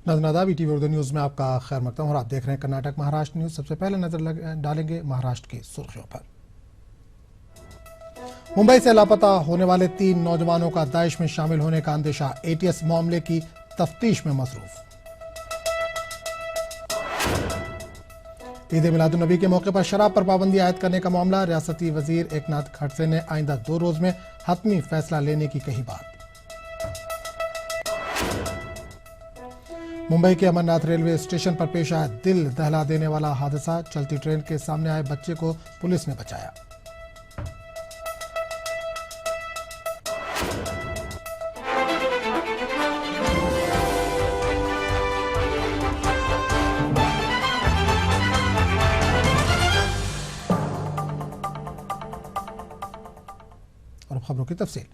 नजर BTV Urdu news में आपका खैर मकदम और आप देख रहे हैं कर्नाटक महाराष्ट्र न्यूज। सबसे पहले नजर डालेंगे महाराष्ट्र की सुर्खियों पर। मुंबई से लापता होने वाले 3 नौजवानों का दाइश में शामिल होने का अंदेशा, ATS मामले की तफ्तीश में मसरूफ। ईद मिलादुन नबी के मौके पर शराब पर पाबंदी आयद करने का मामला, रियासती वजीर एकनाथ खड़से ने आइंदा 2 रोज में हतमी फैसला लेने की कही बात। मुंबई के अमरनाथ रेलवे स्टेशन पर पेश आया दिल दहला देने वाला हादसा, चलती ट्रेन के सामने आए बच्चे को पुलिस ने बचाया। और खबरों की तफसील।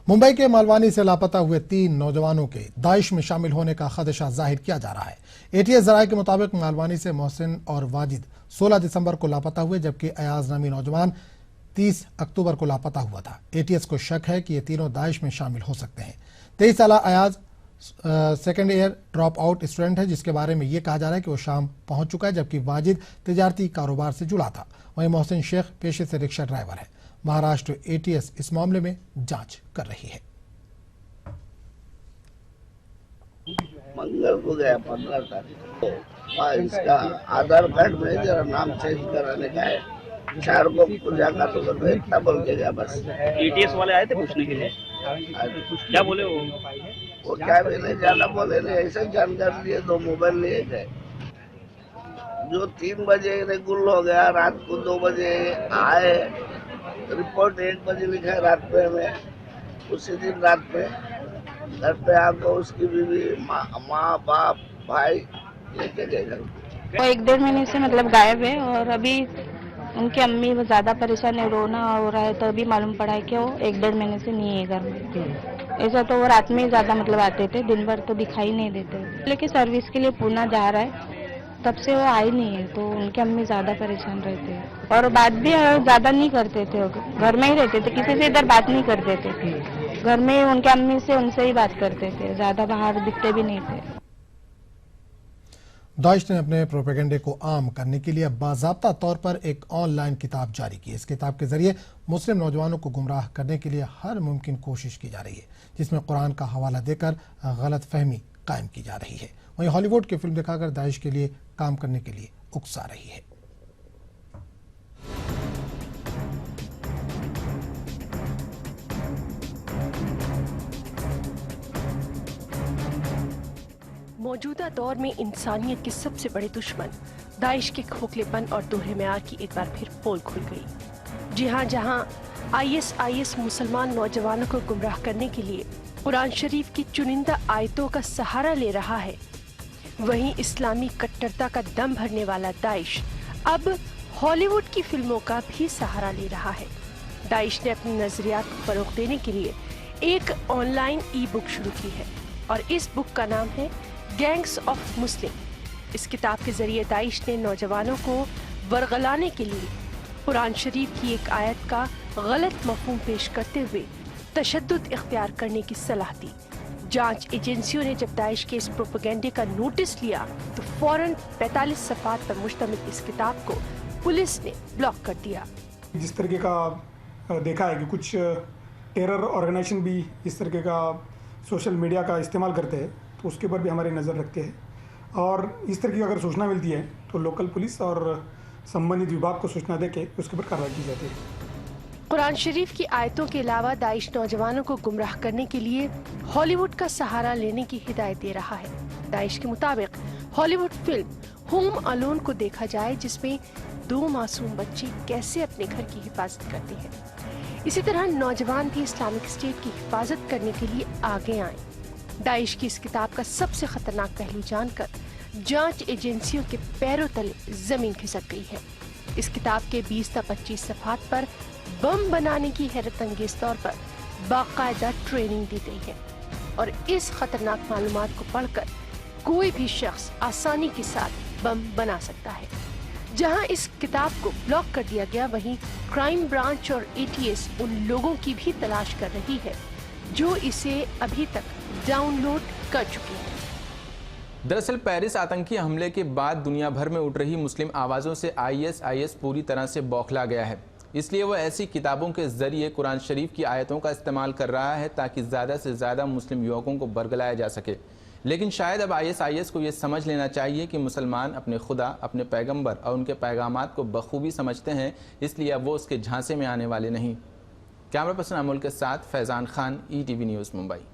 मुंबई के मालवानी से लापता हुए 3 नौजवानों के दाइश में शामिल होने का खदशा जाहिर किया जा रहा है। ATS जराये के मुताबिक मालवानी से मोहसिन और वाजिद 16 दिसंबर को लापता हुए, जबकि अयाज नामी नौजवान 30 अक्टूबर को लापता हुआ था। ATS को शक है कि ये तीनों दाइश में शामिल हो सकते हैं। 23 साला Ayaz second year drop out student है, जिसके बारे में यह कहा जा रहा है कि वो शाम पहुंच चुका है, जबकि वाजिद तिजारती कारोबार से जुड़ा था। वहीं मोहसिन शेख पेशे से रिक्शा ड्राइवर है। महाराष्ट्र ATS इस मामले में जांच कर रही है। मंगल को गया 15 तारीख को, इसका आधार कार्ड में जरा नाम चेंज कराने का है। 4 को जाकर तो इतना बोल के गया बस। ATS वाले आए थे पूछने के लिए, क्या बोले वो क्या भी नहीं, ज्यादा बोले नहीं, ऐसे जानकारी लिए 2 मोबाइल लिए गए। जो 3 बजे रेगुलर हो गया, रात को 2 बजे आए, रिपोर्ट 1 बजे लिखा है रात में। हमें उसी दिन रात में घर पे आकर उसकी बीवी, माँ बाप भाई लेके गए घर पे। वो 1-1.5 महीने से मतलब गायब है और अभी उनकी अम्मी वो ज्यादा परेशान है, रोना हो रहा है, तो अभी मालूम पड़ा है कि वो 1-1.5 महीने से नहीं है घर में। ऐसा तो वो रात में ही ज्यादा मतलब आते थे, दिन भर तो दिखाई नहीं देते। लेकिन सर्विस के लिए पूना जा रहा है, तब से वो आई नहीं है, तो उनके अम्मी ज्यादा परेशान रहते हैं। और बात भी ज्यादा नहीं करते थे, घर में ही रहते थे, किसी से इधर बात नहीं करते थे। घर में उनके अम्मी से उनसे ही बात करते थे, ज्यादा बाहर दिखते भी नहीं थे। दाइश ने अपने प्रोपेगेंडे को आम करने के लिए बाज़ाब्ता तौर पर एक ऑनलाइन किताब जारी की। इस किताब के जरिए मुस्लिम नौजवानों को गुमराह करने के लिए हर मुमकिन कोशिश की जा रही है, जिसमें कुरान का हवाला देकर गलत फहमी कायम की जा रही है। वहीं हॉलीवुड की फिल्म दिखाकर दाइश के लिए काम करने के लिए उकसा रही है। मौजूदा दौर में इंसानियत के सबसे बड़े दुश्मन दाइश के खोखलेपन और दोहरे म्यार की एक बार फिर पोल खुल गई। जी हां, जहां IS मुसलमान नौजवानों को गुमराह करने के लिए कुरान शरीफ की चुनिंदा आयतों का सहारा ले रहा है, वहीं इस्लामी कट्टरता का दम भरने वाला दाइश अब हॉलीवुड की फिल्मों का भी सहारा ले रहा है। दाइश ने अपने नजरियात को फरोग देने के लिए एक ऑनलाइन ई-बुक शुरू की है और इस बुक का नाम है गैंग्स ऑफ मुस्लिम। इस किताब के जरिए दाइश ने नौजवानों को वरगलाने के लिए कुरान शरीफ की एक आयत का गलत मफहूम पेश करते हुए तशद्दुद इख्तियार करने की सलाह दी। जांच एजेंसियों ने जब दाइश के इस प्रोपेगेंडे का नोटिस लिया तो फौरन 45 सफ़ात पर मुश्तमिल इस किताब को पुलिस ने ब्लॉक कर दिया। जिस तरीके का देखा है कि कुछ टेरर ऑर्गेनाइजेशन भी इस तरीके का सोशल मीडिया का इस्तेमाल करते हैं, तो उसके ऊपर भी हमारी नज़र रखते हैं और इस तरह की अगर सूचना मिलती है तो लोकल पुलिस और संबंधित विभाग को सूचना देके उसके ऊपर कार्रवाई की जाती है। कुरान शरीफ की आयतों के अलावा दाइश नौजवानों को गुमराह करने के लिए हॉलीवुड का सहारा लेने की हिदायत दे रहा है। दाइश के मुताबिक हॉलीवुड फिल्म होम अलोन को देखा जाए, जिसमें 2 मासूम बच्चे कैसे अपने घर की हिफाजत करते हैं। इसी तरह नौजवान भी इस्लामिक स्टेट की हिफाजत करने के लिए आगे आए। दाइश की इस किताब का सबसे खतरनाक पहलू जानकर जांच एजेंसियों के पैरों तले जमीन खिसक गई है। इस किताब के 20 से 25 सफ़ात पर बम बनाने की हैरत अंगेज तौर पर बाकायदा ट्रेनिंग दी गई है और इस खतरनाक मालूमात को पढ़कर कोई भी शख्स आसानी के साथ बम बना सकता है। जहां इस किताब को ब्लॉक कर दिया गया, वहीं क्राइम ब्रांच और ATS उन लोगों की भी तलाश कर रही है जो इसे अभी तक डाउनलोड कर चुके हैं। दरअसल पेरिस आतंकी हमले के बाद दुनिया भर में उठ रही मुस्लिम आवाज़ों से आईएसआईएस पूरी तरह से बौखला गया है। इसलिए वह ऐसी किताबों के जरिए कुरान शरीफ की आयतों का इस्तेमाल कर रहा है ताकि ज़्यादा से ज़्यादा मुस्लिम युवकों को बरगलाया जा सके। लेकिन शायद अब आईएसआईएस को ये समझ लेना चाहिए कि मुसलमान अपने खुदा, अपने पैगंबर और उनके पैगामात को बखूबी समझते हैं, इसलिए अब वो उसके झांसे में आने वाले नहीं। कैमरा पर्सन अमोल के साथ फैजान खान, ETV न्यूज़, मुंबई।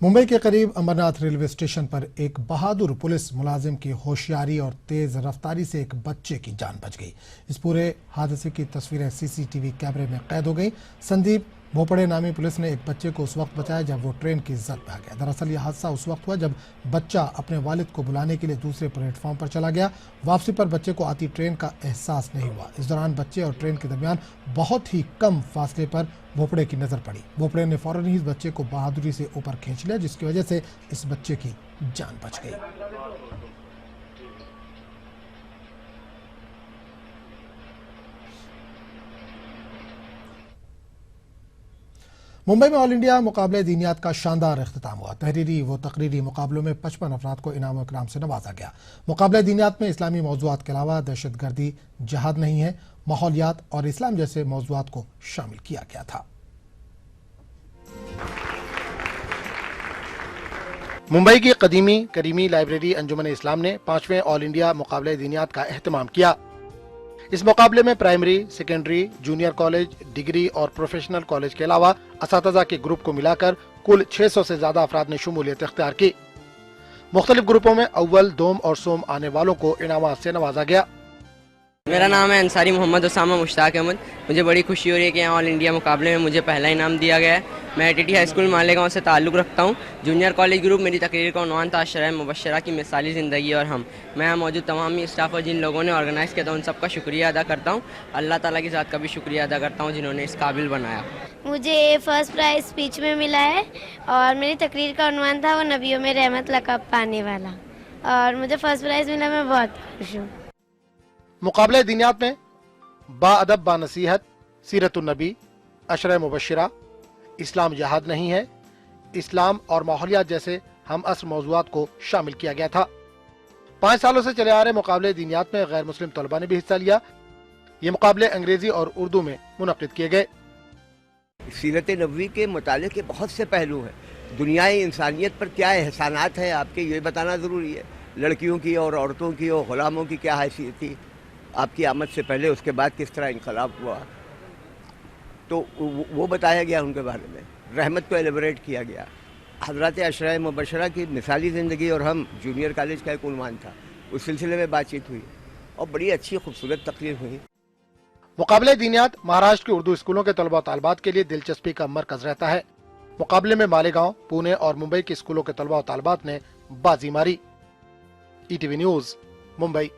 मुंबई के करीब अमरनाथ रेलवे स्टेशन पर एक बहादुर पुलिस मुलाजिम की होशियारी और तेज रफ्तारी से एक बच्चे की जान बच गई। इस पूरे हादसे की तस्वीरें CCTV कैमरे में कैद हो गई। संदीप भोपड़े नामी पुलिस ने एक बच्चे को उस वक्त बचाया जब वो ट्रेन की जद में आ गया। दरअसल यह हादसा उस वक्त हुआ जब बच्चा अपने वालिद को बुलाने के लिए दूसरे प्लेटफॉर्म पर चला गया। वापसी पर बच्चे को आती ट्रेन का एहसास नहीं हुआ। इस दौरान बच्चे और ट्रेन के दरमियान बहुत ही कम फासले पर भोपड़े की नजर पड़ी। भोपड़े ने फौरन ही इस बच्चे को बहादुरी से ऊपर खींच लिया, जिसकी वजह से इस बच्चे की जान बच गई। मुंबई में ऑल इंडिया मुकाबले दीनियात का शानदार इख्तिताम हुआ। तहरीरी व तकरीरी मुकाबलों में 55 अफराद को इनाम इकराम से नवाजा गया। मुकाबले दीनियात में इस्लामी मौज़ूआत के अलावा दहशतगर्दी, जहाद नहीं है, माहौलियात और इस्लाम जैसे मौज़ूआत को शामिल किया गया था। मुंबई की कदीमी करीमी लाइब्रेरी अंजुमन इस्लाम ने 5वें ऑल इंडिया मुकाबले दीनियात का एहतमाम किया। इस मुकाबले में primary, secondary, junior college, degree और प्रोफेशनल कॉलेज के अलावा असातिज़ा के ग्रुप को मिलाकर कुल 600 से ज्यादा अफराद ने शमूलियत इख्तियार की। मुख्तलिफ ग्रुपों में अव्वल, दोम और सोम आने वालों को इनामात से नवाजा गया। मेरा नाम है अंसारी मोहम्मद उसामा मुश्ताक अहमद। मुझे बड़ी खुशी हो रही है कि यहाँ ऑल इंडिया मुकाबले में मुझे पहला इनाम दिया गया है। मैं ATT हाई स्कूल मालेगांव से ताल्लुक़ रखता हूँ। जूनियर कॉलेज ग्रुप मेरी तकरीर का उन्वान था अशराए मुबश्शरा की मिसाली ज़िंदगी और हम। मैं यहाँ मौजूद तमाम स्टाफ और जिन लोगों ने ऑर्गेनाइज़ किया था उन सबका शुक्रिया अदा करता हूँ। अल्लाह ताला की ज़ात का भी शुक्रिया अदा करता हूँ जिन्होंने इस काबिल बनाया। मुझे फर्स्ट प्राइज़ स्पीच में मिला है और मेरी तकरीर का उन्वान था वो नबियों में रहमत लक़ब पाने वाला, और मुझे फर्स्ट प्राइज़ मिला। मैं बहुत खुश हूँ। मुकाबले दीनियात में बाअदब बानसीहत, सीरतुन नबी, अशरा मुबश्शिरा, इस्लाम जहाद नहीं है, इस्लाम और माहौलियात जैसे हम असर मौज़ूआत को शामिल किया गया था। 5 सालों से चले आ रहे मुकाबले दीनियात में गैर मुस्लिम तलबा ने भी हिस्सा लिया। ये मुकाबले अंग्रेजी और उर्दू में मुनक़िद किए गए। सीरत नबवी के मुतालिक के बहुत से पहलू हैं। दुनियाई इंसानियत पर क्या एहसानात हैं आपके, ये बताना ज़रूरी है। लड़कियों की और औरतों की और ग़ुलामों की क्या हैसियत थी आपकी आमद से पहले, उसके बाद किस तरह इनकलाब हुआ, तो वो बताया गया उनके बारे में। रहमत को एलिबरेट किया गया। हज़रत अशरा मुबश्शरा की मिसाली ज़िंदगी और हम जूनियर कॉलेज का एक उन्वान था, उस सिलसिले में बातचीत हुई और बड़ी अच्छी खूबसूरत तकरीर हुई। मुकाबले दीनियात महाराष्ट्र के उर्दू स्कूलों के तलबा तालबात के लिए दिलचस्पी का मरकज रहता है। मुकाबले में मालेगांव, पुणे और मुंबई के स्कूलों के तलबा तालबात ने बाजी मारी। ETV news, Mumbai.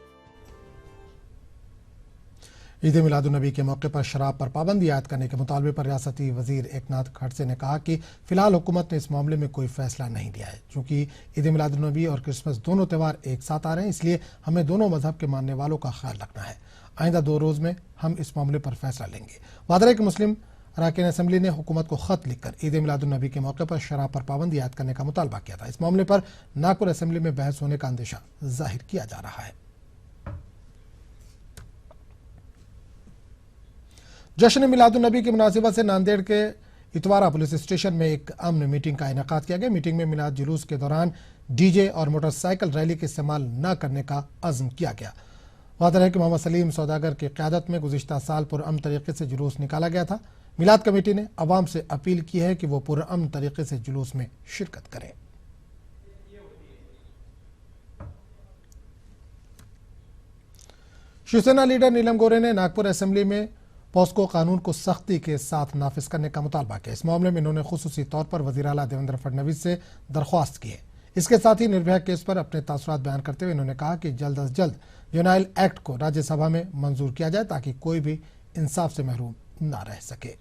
ईद मिलादुन्नबी के मौके पर शराब पर पाबंदी आयद करने के मुतालबे पर रियासती वजीर एकनाथ खड़से ने कहा कि फिलहाल हुकूमत ने इस मामले में कोई फैसला नहीं लिया है। चूंकि ईद मिलादुन्नबी और क्रिसमस दोनों त्यौहार एक साथ आ रहे हैं, इसलिए हमें दोनों मजहब के मानने वालों का ख्याल रखना है। आइंदा 2 रोज में हम इस मामले पर फैसला लेंगे। वादरा के मुस्लिम अरकान असम्बली ने हुकूमत को खत लिखकर ईद मिलादुन्नबी के मौके पर शराब पर पाबंदी आयद करने का मुतालबा किया था। इस मामले पर नागपुर असम्बली में बहस होने का अंदेशा जाहिर किया जा रहा है। जश्न मिलादुन्नबी की मुनासिबत से नांदेड़ के इतवारा पुलिस स्टेशन में एक अमन मीटिंग का इनेकाद किया गया। मीटिंग में मिलाद जुलूस के दौरान DJ और मोटरसाइकिल रैली के इस्तेमाल न करने का अज़्म किया गया। वादर है कि मोहम्मद सलीम सौदागर की क़यादत में गुज़िश्ता साल पुरअमन तरीके से जुलूस निकाला गया था। मिलाद कमेटी ने अवाम से अपील की है कि वो पुरअमन तरीके से जुलूस में शिरकत करें। शिवसेना लीडर नीलम गोरे ने नागपुर असेंबली में पॉस्को कानून को सख्ती के साथ नाफिज करने का मुतालबा किया। इस मामले में इन्होंने खुसूसी तौर पर वज़ीर आला देवेंद्र फडणवीस से दरख्वास्त की है। इसके साथ ही निर्भया केस पर अपने तासुरात बयान करते हुए इन्होंने कहा कि जल्द अज जल्द जुवेनाइल एक्ट को राज्यसभा में मंजूर किया जाए ताकि कोई भी इंसाफ से महरूम न रह सके।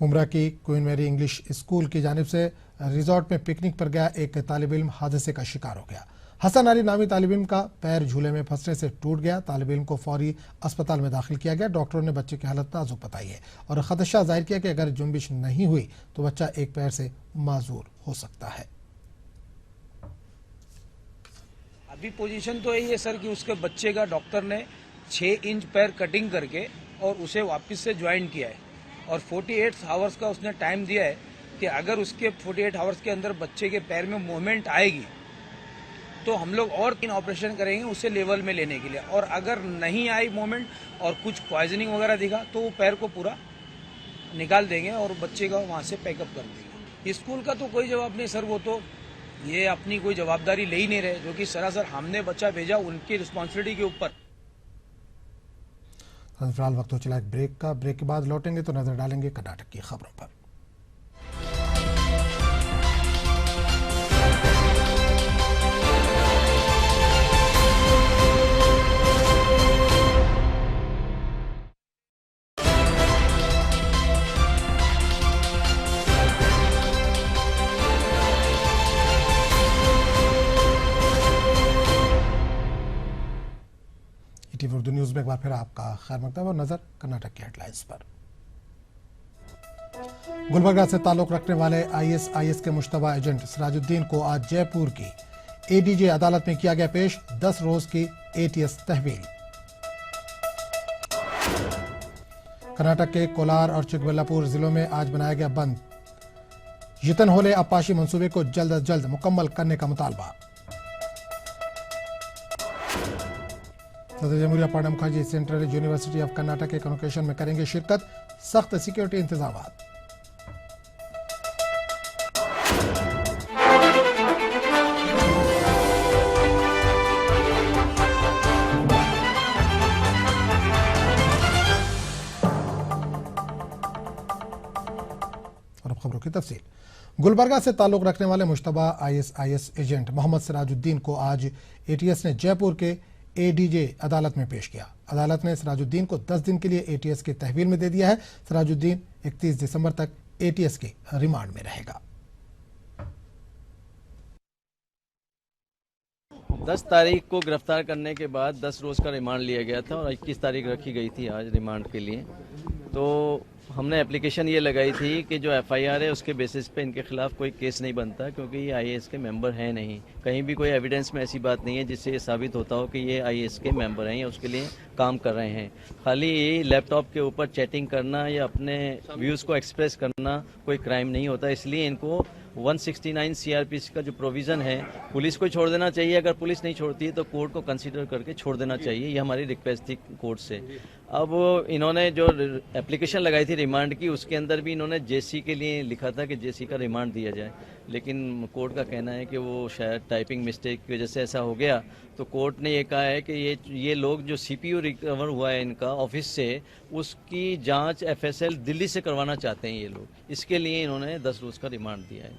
मुमरा की क्वीन मैरी इंग्लिश स्कूल की जानिब से रिजॉर्ट में पिकनिक पर गया एक तालिब इल्म हादसे का शिकार हो गया। हसन अली नामी तालिब इल्म का पैर झूले में फंसने से टूट गया। तालिब इल्म को फौरी अस्पताल में दाखिल किया गया। डॉक्टरों ने बच्चे की हालत नाजुक बताई है और खदशा जाहिर किया कि अगर जुम्बिश नहीं हुई तो बच्चा एक पैर से माजूर हो सकता है। अभी पोजीशन तो यही है सर कि उसके बच्चे का डॉक्टर ने 6 इंच पैर कटिंग करके और उसे वापस से ज्वाइन किया है और 48 आवर्स का उसने टाइम दिया है कि अगर उसके 48 आवर्स के अंदर बच्चे के पैर में मूवमेंट आएगी तो हम लोग और 3 ऑपरेशन करेंगे उसे लेवल में लेने के लिए, और अगर नहीं आई मूवमेंट और कुछ पॉइजनिंग वगैरह दिखा तो वो पैर को पूरा निकाल देंगे और बच्चे का वहाँ से पैकअप कर देंगे। स्कूल का तो कोई जवाब नहीं सर, वो तो ये अपनी कोई जवाबदारी ले ही नहीं रहे, जो कि सरासर हमने बच्चा भेजा उनकी रिस्पॉन्सिबिलिटी के ऊपर। फिलहाल वक्त हो चला एक ब्रेक का। ब्रेक के बाद लौटेंगे तो नजर डालेंगे कर्नाटक की खबरों पर। ईटीवी उर्दू न्यूज में एक बार फिर आपका खैर मकदम और नजर कर्नाटक की हेडलाइंस पर। गुलबर्गा से ताल्लुक रखने वाले आईएसआईएस के मुश्तबा एजेंट सिराजुद्दीन को आज जयपुर की एडीजे अदालत में किया गया पेश। 10 रोज की एटीएस तहवील। कर्नाटक के कोलार और चिकबल्लापुर जिलों में आज बनाया गया बंद। यतन होले आपाशी मंसूबे को जल्द अज जल्द मुकम्मल करने का मुतालबा। सदर जमहूरिया Pranab Mukherjee central university of Karnataka के कन्वोकेशन में करेंगे शिरकत। सख्त सिक्योरिटी इंतजाम। और अब खबरों की तफसील। गुलबर्गा से ताल्लुक रखने वाले मुश्तबा आईएसआईएस एजेंट मोहम्मद सिराजुद्दीन को आज एटीएस ने जयपुर के एडीजे अदालत में पेश किया। अदालत ने सिराजुद्दीन को 10 दिन के लिए एटीएस की तहवील में दे दिया है। सिराजुद्दीन 31 दिसंबर तक एटीएस के रिमांड में रहेगा। 10 तारीख को गिरफ्तार करने के बाद 10 रोज का रिमांड लिया गया था और 21 तारीख रखी गई थी आज रिमांड के लिए। तो हमने एप्लीकेशन ये लगाई थी कि जो एफआईआर है उसके बेसिस पे इनके खिलाफ कोई केस नहीं बनता, क्योंकि ये आईएएस के मेंबर हैं नहीं। कहीं भी कोई एविडेंस में ऐसी बात नहीं है जिससे ये साबित होता हो कि ये आईएएस के मेंबर हैं या उसके लिए काम कर रहे हैं। खाली ये लैपटॉप के ऊपर चैटिंग करना या अपने व्यूज़ को एक्सप्रेस करना कोई क्राइम नहीं होता। इसलिए इनको 169 सीआरपीसी का जो प्रोविज़न है पुलिस को छोड़ देना चाहिए। अगर पुलिस नहीं छोड़ती है तो कोर्ट को कंसीडर करके छोड़ देना चाहिए। ये हमारी रिक्वेस्ट थी कोर्ट से। अब इन्होंने जो एप्लीकेशन लगाई थी रिमांड की उसके अंदर भी इन्होंने जेसी के लिए लिखा था कि जेसी का रिमांड दिया जाए, लेकिन कोर्ट का कहना है कि वो शायद टाइपिंग मिस्टेक की वजह से ऐसा हो गया। तो कोर्ट ने ये कहा है कि ये लोग जो सीपीयू रिकवर हुआ है इनका ऑफिस से, उसकी जांच एफएसएल दिल्ली से करवाना चाहते हैं ये लोग। इसके लिए इन्होंने 10 रोज का रिमांड दिया है।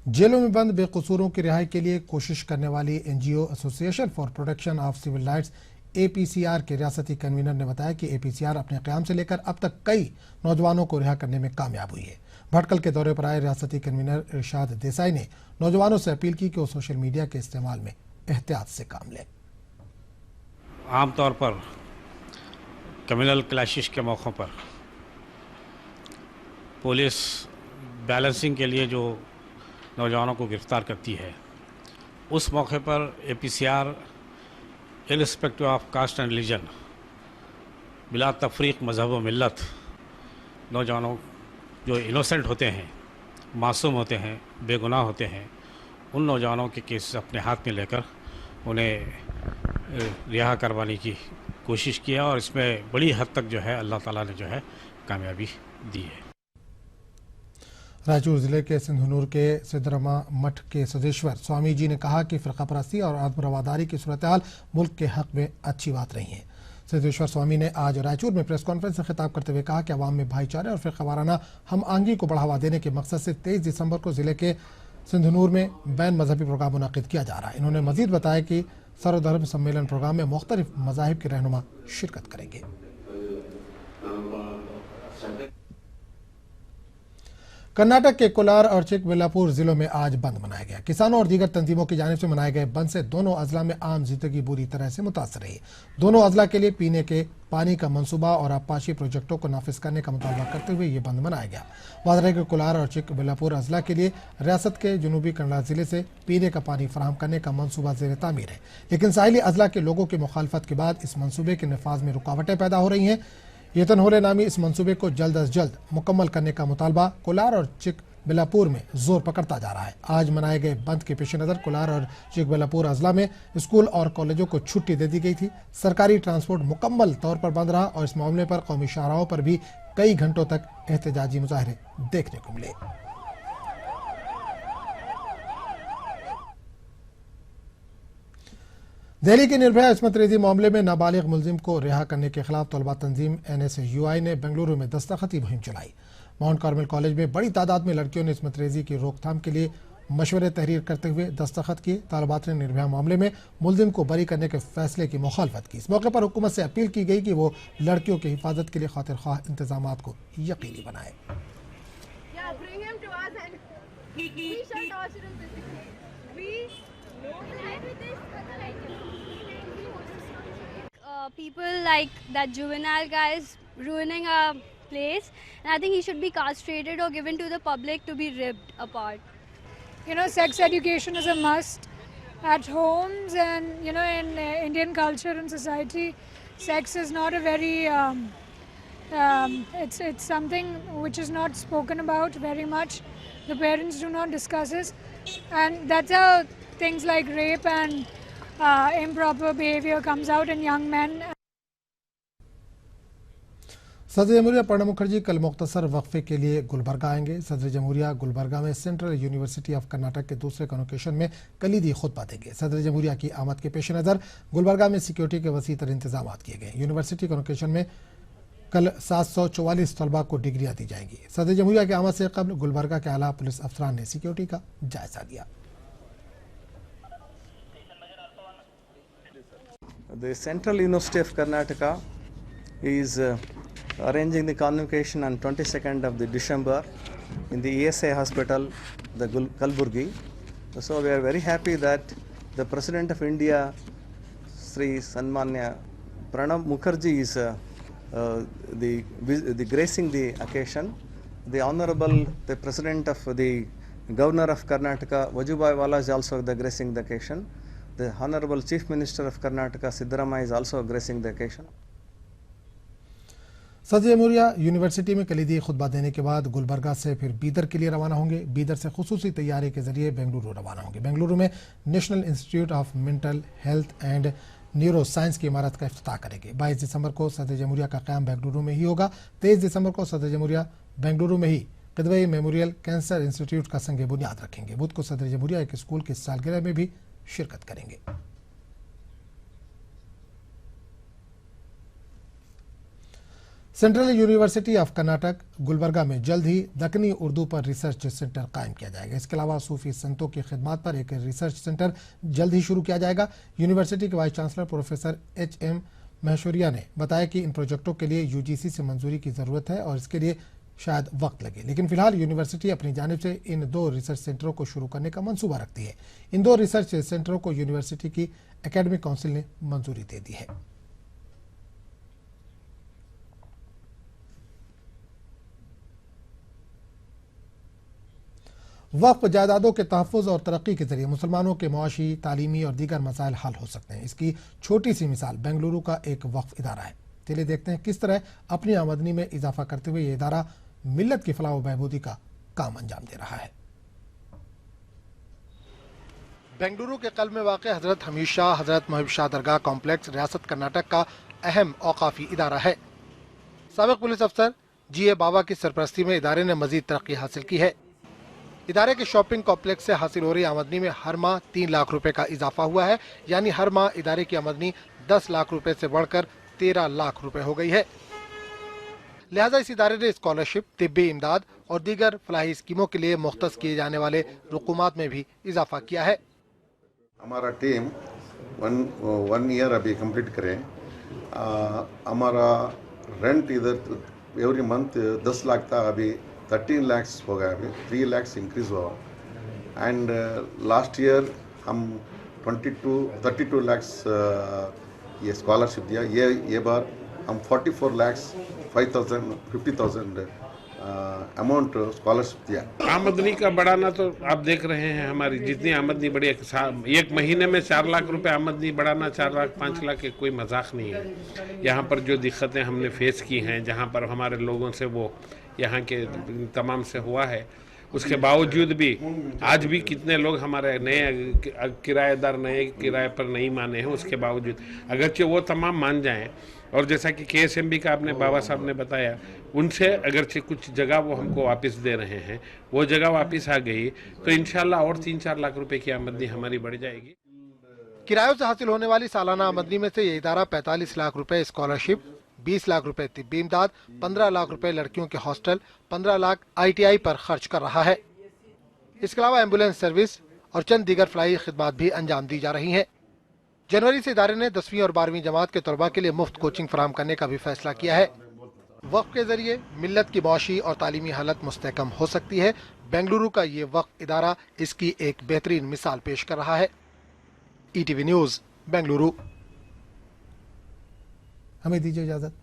जेलों में बंद बेकसूरों की रिहाई के लिए कोशिश करने वाली NGO association for protection of civil rights APCR के रियासती कन्वीनर ने बताया कि एपीसीआर अपने क़याम से लेकर अब तक कई नौजवानों को रिहा करने में कामयाब हुई है। भटकल के दौरे पर आए रियासती कन्वीनर इरशाद देसाई ने नौजवानों से अपील की कि वो सोशल मीडिया के इस्तेमाल में एहतियात से काम लें। आमतौर पर कम्युनल क्लैशेस के मौक़ों पर पुलिस बैलेंसिंग के लिए जो नौजवानों को गिरफ्तार करती है, उस मौके पर APCR irrespective of caste and religion बिला तफरीक मज़हब व मिल्लत नौजवानों जो इनोसेंट होते हैं, मासूम होते हैं, बेगुनाह होते हैं, उन नौजवानों के केस अपने हाथ में लेकर उन्हें रिहा करवाने की कोशिश किया और इसमें बड़ी हद तक जो है अल्लाह ताला ने जो है कामयाबी दी है। रायचूर जिले के सिंधुनूर के सिद्धरमा मठ के सिद्धेश्वर स्वामी जी ने कहा कि फ़िरका परस्ती और आत्म रवादारी की सूरत हाल मुल्क के हक में अच्छी बात नहीं है। सिद्धेश्वर स्वामी ने आज रायचूर में प्रेस कॉन्फ्रेंस से खिताब करते हुए कहा कि अवाम में भाईचारे और फ़िरका वाराना हम आहंगी को बढ़ावा देने के मकसद से 23 दिसंबर को जिले के सिंधुनूर में बैन मजहबी प्रोग्राम मुनाकिद किया जा रहा है। इन्होंने मजीद बताया कि सर्वधर्म सम्मेलन प्रोग्राम में मुख्तलिफ मज़ाहिब के रहनुमा शिरकत करेंगे। कर्नाटक के कोलार और चिकबल्लापुर जिलों में आज बंद मनाया गया। किसानों और दीगर तंजीमों की जानिब से मनाए गए बंद से दोनों अजला में आम जिंदगी बुरी तरह से मुतासर रही। दोनों अजला के लिए पीने के पानी का मंसूबा और आबपाशी प्रोजेक्टों को नाफिज करने का मुतालबा करते हुए ये बंद मनाया गया। वादरा के कोलार और चिकबल्लापुर अजला के लिए रियासत के जनूबी कन्नड़ जिले से पीने का पानी फराहम करने का मंसूबा ज़ेर तामीर है, लेकिन साहिली अजला के लोगों की मुखालफत के बाद इस मंसूबे के नफाज में रुकावटें पैदा हो रही हैं। येतनहोले नामी इस मंसूबे को जल्द अज जल्द मुकम्मल करने का मुतालबा कोलार और चिकबल्लापुर में जोर पकड़ता जा रहा है। आज मनाए गए बंद के पेश नज़र कोलार और चिकबल्लापुर अजला में स्कूल और कॉलेजों को छुट्टी दे दी गई थी। सरकारी ट्रांसपोर्ट मुकम्मल तौर पर बंद रहा और इस मामले पर कौमी शाहराहों पर भी कई घंटों तक एहतजाजी मुजाहरे देखने को मिले। दिल्ली की निर्भया इस्मत रेजी मामले में नाबालिग मुलजिम को रिहा करने के खिलाफ तलबा तंजीम NSUI ने बेंगलुरु में दस्तखती मुहिम चलाई। माउंट कार्मेल कॉलेज में बड़ी तादाद में लड़कियों ने इस्मत रेजी की रोकथाम के लिए मशवरे तहरीर करते हुए दस्तखत किए। तालिबात ने निर्भया मामले में मुलजिम को बरी करने के फैसले की मुखालफत की। इस मौके पर हुकूमत से अपील की गई कि वो लड़कियों की हिफाजत के लिए खातिर ख्वाह इंतजाम को यकीनी बनाए। People like that juvenile guy is ruining our place, and I think he should be castrated or given to the public to be ripped apart. You know, sex education is a must at homes, and you know, in Indian culture and society, sex is not a very it's something which is not spoken about very much. The parents do not discuss it, and that's how things like rape and improper behavior comes out in young men. सदर जमहूरिया प्रणब मुखर्जी कल मुख्तसर वक्फे के लिए गुलबर्गा आएंगे। सदर जमहूरिया गुलबर्गा में central university of Karnataka के दूसरे कन्वोकेशन में कलीदी खुतबा देंगे। सदर जमहूरिया की आमद के पेश नज़र गुलबर्गा में सिक्योरिटी के वसी तर इंतजाम किए गए। यूनिवर्सिटी कन्वोकेशन में कल 744 तलबा को डिग्रियाँ दी जाएंगी। सदर जमहूरिया की आमद से कबल गुलबर्गा के आला पुलिस अफसरान ने सिक्योरिटी का जायजा लिया। The Central University of Karnataka is arranging the convocation on 22nd of the December in the ESI hospital, the Kalburgi. So we are very happy that the President of India, Sri Sanmanya Pranab Mukherjee is the gracing the occasion. The Honorable the President of the Governor of Karnataka, Vajubhai Vala is also the gracing the occasion. The Honorable Chief Minister of Karnataka, Siddaramaiah is also gracing the occasion. सदर जमहूरिया university में कलीदी खुतबा देने के बाद गुलबर्गा से फिर बीदर के लिए रवाना होंगे। बीदर से खुसूसी तैयारी के जरिए बेंगलुरु रवाना होंगे। बेंगलुरु में national institute of mental health and neuro science की इमारत का इफ्तिताह करेंगे। 22 दिसंबर को सदर जमहूरिया का क़याम बेंगलुरु में ही होगा। 23 दिसंबर को सदर जमहूरिया बेंगलुरु में ही किदवई मेमोरियल कैंसर इंस्टीट्यूट का संग बुनियाद रखेंगे। बुध को सदर जमहूरिया एक स्कूल की सालगिरह में भी शिरकत करेंगे। Central university of Karnataka Gulbarga में जल्द ही दक्कनी उर्दू पर रिसर्च सेंटर कायम किया जाएगा। इसके अलावा सूफी संतों की खिदमत पर एक रिसर्च सेंटर जल्द ही शुरू किया जाएगा। यूनिवर्सिटी के वाइस चांसलर प्रोफेसर HM महेश्वरिया ने बताया कि इन प्रोजेक्टों के लिए UGC से मंजूरी की ज़रूरत है और इसके लिए शायद वक्त लगे, लेकिन फिलहाल यूनिवर्सिटी अपनी जानिब से इन 2 रिसर्च सेंटरों को शुरू करने का मंसूबा रखती है। इन 2 रिसर्च सेंटरों को यूनिवर्सिटी की एकेडमिक काउंसिल ने मंजूरी दे दी है। वक्फ जायदादों के तहफ़्फ़ुज़ और तरक्की के जरिए मुसलमानों के मुआशी, तालीमी और दीगर मसाइल हल हो सकते हैं। इसकी छोटी सी मिसाल बेंगलुरु का एक वक्फ इदारा है। चलिए देखते हैं किस तरह अपनी आमदनी में इजाफा करते हुए ये इदारा मिल्लत की फलाह व बहबूदी का काम अंजाम दे रहा है। बेंगलुरु के कल्ब में वाक़ हज़रत हमीद शाह हज़रत मुहिब शाह दरगाह कॉम्प्लेक्स रियासत कर्नाटक का अहम औक़ाफ़ी इदारा है। साबिक़ पुलिस अफसर GA बाबा की सरपरस्ती में इदारे ने मज़ीद तरक्की हासिल की है। इदारे के शॉपिंग कॉम्प्लेक्स से हासिल हो रही आमदनी में हर माह 3 लाख रुपए का इजाफा हुआ है, यानी हर माह इदारे की आमदनी 10 लाख रुपए से बढ़कर 13 लाख रुपए हो गई है। लिहाजा इस इदारे ने स्कॉलरशिप, तिब्बी इमदाद और दीगर फलाही स्कीमों के लिए मुख्तस किए जाने वाले रुकुमात में भी इजाफा किया है। हमारा टीम वन ईयर अभी कंप्लीट करें। हमारा रेंट इधर एवरी मंथ 10 लाख था, अभी 13 lakhs हो गया अभी, 3 lakhs इंक्रीज हुआ। एंड लास्ट ईयर हम 32 lakhs ये स्कॉलरशिप दिया। ये बार हम 44 lakhs 50,000 अमाउंट स्कॉलरशिप दिया। आमदनी का बढ़ाना तो आप देख रहे हैं, हमारी जितनी आमदनी बढ़ी, एक महीने में 4 लाख रुपए आमदनी बढ़ाना, 4 लाख 5 लाख के कोई मजाक नहीं है। यहाँ पर जो दिक्कतें हमने फेस की हैं, जहाँ पर हमारे लोगों से वो यहाँ के तमाम से हुआ है, उसके बावजूद भी आज भी कितने लोग हमारे नए किराएदार नए किराए पर नहीं माने हैं। उसके बावजूद अगरचे वो तमाम मान जाएं, और जैसा कि KSMB का आपने बाबा साहब ने बताया, उनसे अगरचे कुछ जगह वो हमको वापस दे रहे हैं, वो जगह वापस आ गई तो इंशाल्लाह और 3-4 लाख रुपए की आमदनी हमारी बढ़ जाएगी। किरायों से हासिल होने वाली सालाना आमदनी में से ये इदारा 45 लाख रुपए स्कॉलरशिप, 20 लाख रुपए तिब्बी इमदाद, 15 लाख रुपए लड़कियों के हॉस्टल, 15 लाख ITI पर खर्च कर रहा है। इसके अलावा एम्बुलेंस सर्विस और चंद दीगर फ्लाई खिदमात भी अंजाम दी जा रही हैं। जनवरी से इदारे ने 10वीं और 12वीं जमात के तलबा के लिए मुफ्त कोचिंग फराहम करने का भी फैसला किया है। वक्फ के जरिए मिल्लत की मौशी और तालीमी हालत मुस्तहकम हो सकती है। बेंगलुरु का ये वक्फ इदारा इसकी एक बेहतरीन मिसाल पेश कर रहा है। ETV news Bengaluru. हमें दीजिए इजाजत।